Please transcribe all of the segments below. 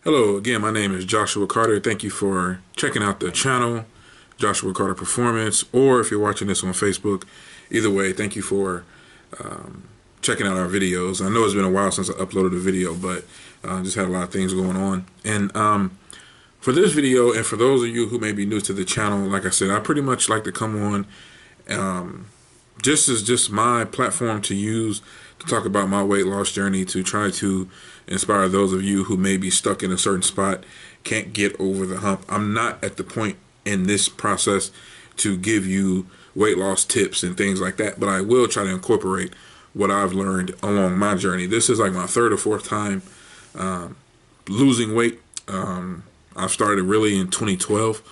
Hello again, my name is Joshua Carter. Thank you for checking out the channel, Joshua Carter Performance, or if you're watching this on Facebook, either way, thank you for checking out our videos. I know it's been a while since I uploaded a video, but just had a lot of things going on. And for this video, and for those of you who may be new to the channel, like I said, I pretty much like to come on just my platform to use to talk about my weight loss journey, to try to inspire those of you who may be stuck in a certain spot, can't get over the hump. I'm not at the point in this process to give you weight loss tips and things like that, but I will try to incorporate what I've learned along my journey. This is like my third or fourth time losing weight. I've started really in 2012.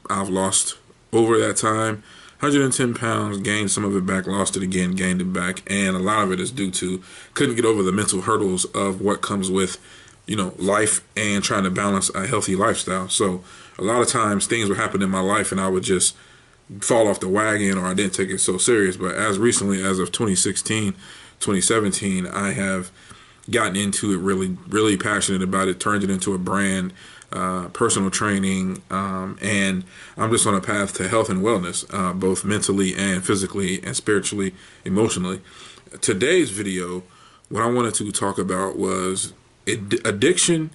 I've lost over that time 110 pounds, gained some of it back, lost it again, gained it back, and a lot of it is due to couldn't get over the mental hurdles of what comes with, life and trying to balance a healthy lifestyle. So a lot of times things would happen in my life and I would just fall off the wagon, or I didn't take it so serious. But as recently as of 2016, 2017, I have gotten into it, really passionate about it, turned it into a brand, personal training, and I'm just on a path to health and wellness, both mentally and physically and spiritually, emotionally. Today's video, what I wanted to talk about was addiction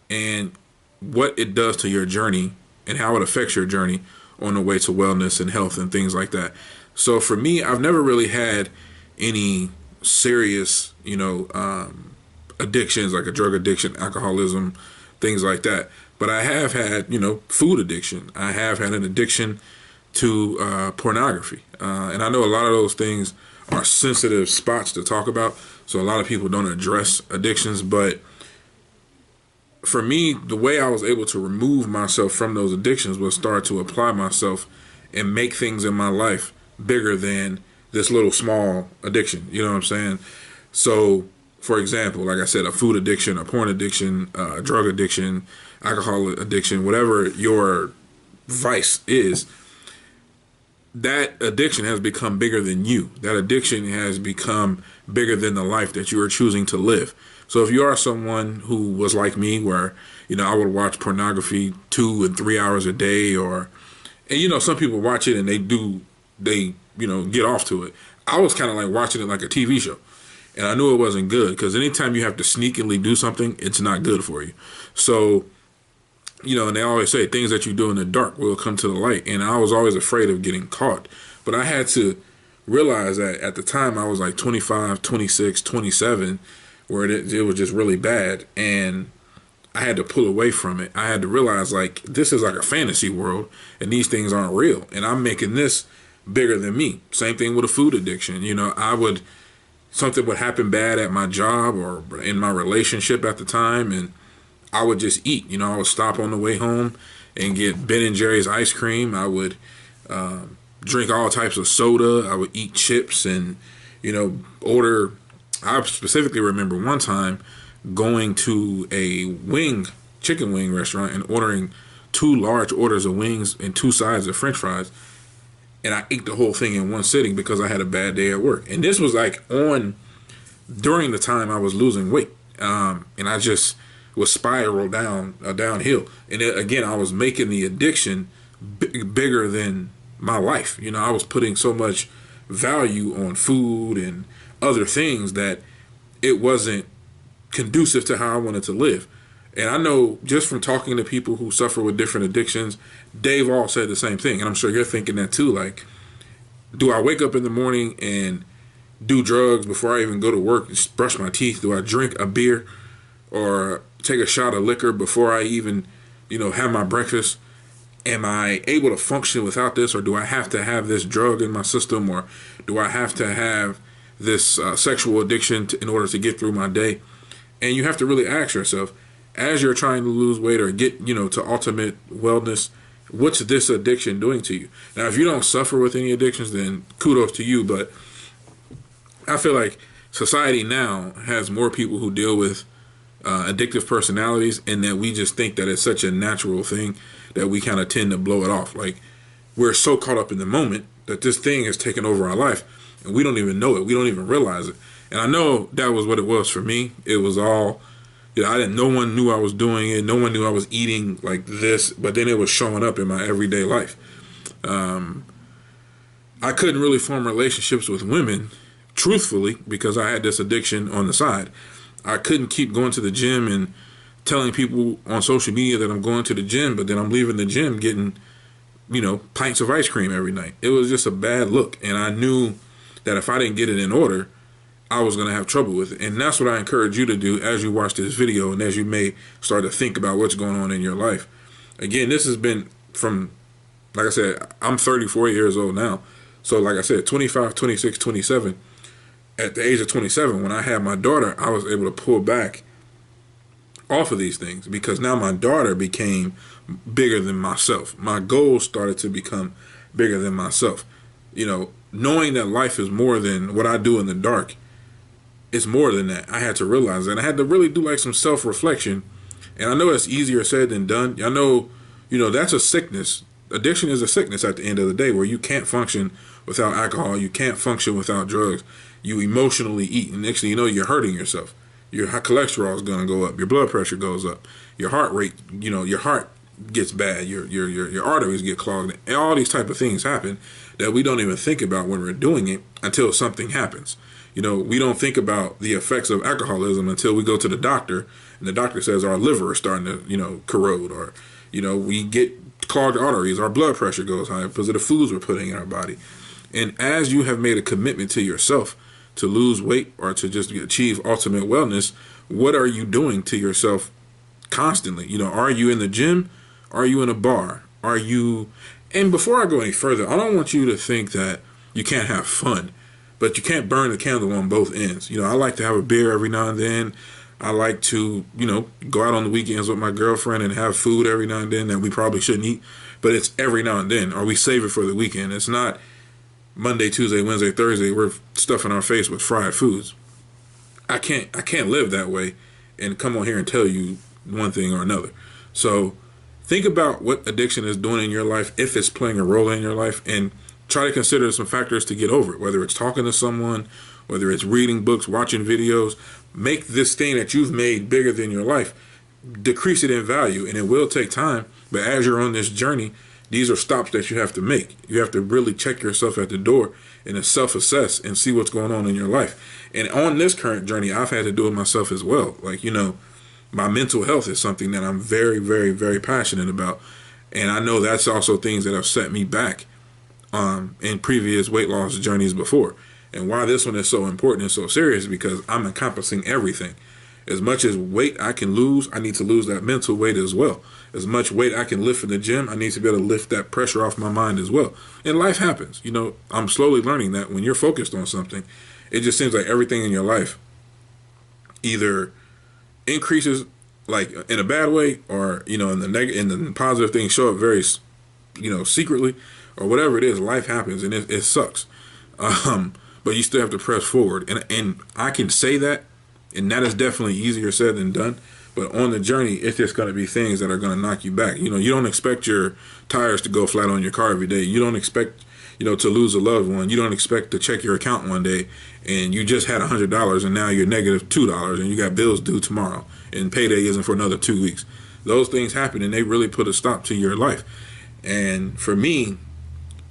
and what it does to your journey and how it affects your journey on the way to wellness and health and things like that. So for me, I've never really had any serious, addictions like a drug addiction, alcoholism, things like that. But I have had, food addiction. I have had an addiction to pornography. And I know a lot of those things are sensitive spots to talk about. So a lot of people don't address addictions. But for me, the way I was able to remove myself from those addictions was start to apply myself and make things in my life bigger than this little small addiction. You know what I'm saying? So, for example, like I said, a food addiction, a porn addiction, a drug addiction, alcohol addiction, whatever your vice is, that addiction has become bigger than you. That addiction has become bigger than the life that you are choosing to live. So if you are someone who was like me, where, I would watch pornography 2 and 3 hours a day, and some people watch it and they get off to it. I was kind of like watching it like a TV show. And I knew it wasn't good, because anytime you have to sneakily do something, it's not good for you. So, and they always say things that you do in the dark will come to the light. And I was always afraid of getting caught. But I had to realize that at the time I was like 25, 26, 27, where it was just really bad. And I had to pull away from it. I had to realize, like, this is like a fantasy world and these things aren't real. And I'm making this bigger than me. Same thing with a food addiction. Something would happen bad at my job or in my relationship at the time, and I would just eat. I would stop on the way home and get Ben and Jerry's ice cream. I would drink all types of soda. I would eat chips and, order. I specifically remember one time going to a chicken wing restaurant and ordering 2 large orders of wings and 2 sides of French fries. And I ate the whole thing in one sitting because I had a bad day at work. And this was like during the time I was losing weight. And I just was spiral downhill. And again, I was making the addiction bigger than my life. I was putting so much value on food and other things that it wasn't conducive to how I wanted to live. And I know just from talking to people who suffer with different addictions, they've all said the same thing. And I'm sure you're thinking that too. Like, do I wake up in the morning and do drugs before I even go to work, just brush my teeth? Do I drink a beer or take a shot of liquor before I even, have my breakfast? Am I able to function without this, or do I have to have this drug in my system, or do I have to have this sexual addiction in order to get through my day? And you have to really ask yourself, as you're trying to lose weight or get, to ultimate wellness, what's this addiction doing to you? Now, if you don't suffer with any addictions, then kudos to you. But I feel like society now has more people who deal with addictive personalities, and that we just think that it's such a natural thing that we kind of tend to blow it off. Like, we're so caught up in the moment that this thing has taken over our life, and we don't even know it. We don't even realize it. And I know that was what it was for me. It was all I didn't. No one knew I was doing it. No one knew I was eating like this. But then it was showing up in my everyday life. I couldn't really form relationships with women, truthfully, because I had this addiction on the side. I couldn't keep going to the gym and telling people on social media that I'm going to the gym, but then I'm leaving the gym getting, pints of ice cream every night. It was just a bad look. And I knew that if I didn't get it in order, I was going to have trouble with it. And that's what I encourage you to do as you watch this video and as you may start to think about what's going on in your life. Again, this has been from, like I said, I'm 34 years old now. So like I said, 25, 26, 27. At the age of 27, when I had my daughter, I was able to pull back off of these things because now my daughter became bigger than myself. My goals started to become bigger than myself. Knowing that life is more than what I do in the dark, it's more than that. I had to realize that. And I had to really do like some self-reflection. And I know it's easier said than done. I know, that's a sickness. Addiction is a sickness at the end of the day where you can't function without alcohol. You can't function without drugs. You emotionally eat. And next thing you know, you're hurting yourself. Your cholesterol is going to go up. Your blood pressure goes up. Your heart rate, your heart gets bad. Your arteries get clogged. And all these type of things happen that we don't even think about when we're doing it until something happens. We don't think about the effects of alcoholism until we go to the doctor and the doctor says our liver is starting to, corrode, or, we get clogged arteries, our blood pressure goes high because of the foods we're putting in our body. And as you have made a commitment to yourself to lose weight or to just achieve ultimate wellness, what are you doing to yourself constantly? Are you in the gym? Are you in a bar? And before I go any further, I don't want you to think that you can't have fun, but you can't burn the candle on both ends. I like to have a beer every now and then. I like to, go out on the weekends with my girlfriend and have food every now and then that we probably shouldn't eat, but it's every now and then, or we save it for the weekend. It's not Monday, Tuesday, Wednesday, Thursday, we're stuffing our face with fried foods. I can't live that way and come on here and tell you one thing or another. So think about what addiction is doing in your life, if it's playing a role in your life, and try to consider some factors to get over it, whether it's talking to someone, whether it's reading books, watching videos. Make this thing that you've made bigger than your life, decrease it in value, and it will take time. But as you're on this journey, these are stops that you have to make. You have to really check yourself at the door and self-assess and see what's going on in your life. And on this current journey, I've had to do it myself as well. Like, my mental health is something that I'm very, very, very passionate about. And I know that's also things that have set me back in previous weight loss journeys before. And why this one is so important and so serious is because I'm encompassing everything. As much as weight I can lose, I need to lose that mental weight as well. As much weight I can lift in the gym, I need to be able to lift that pressure off my mind as well. And life happens. I'm slowly learning that when you're focused on something, it just seems like everything in your life either increases like in a bad way, or, in the positive things show up very, secretly, or whatever it is. Life happens and it sucks. But you still have to press forward. And I can say that, and that is definitely easier said than done. But on the journey, it's just going to be things that are going to knock you back. You don't expect your tires to go flat on your car every day. You don't expect, to lose a loved one. You don't expect to check your account one day and you just had $100 and now you're negative $2 and you got bills due tomorrow and payday isn't for another 2 weeks. Those things happen and they really put a stop to your life. And for me,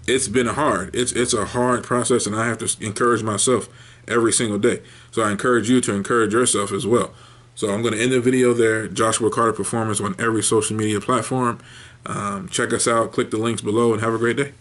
it's been hard. It's a hard process, and I have to encourage myself every single day. So I encourage you to encourage yourself as well. So I'm going to end the video there. Joshua Carter Performance on every social media platform. Check us out. Click the links below and have a great day.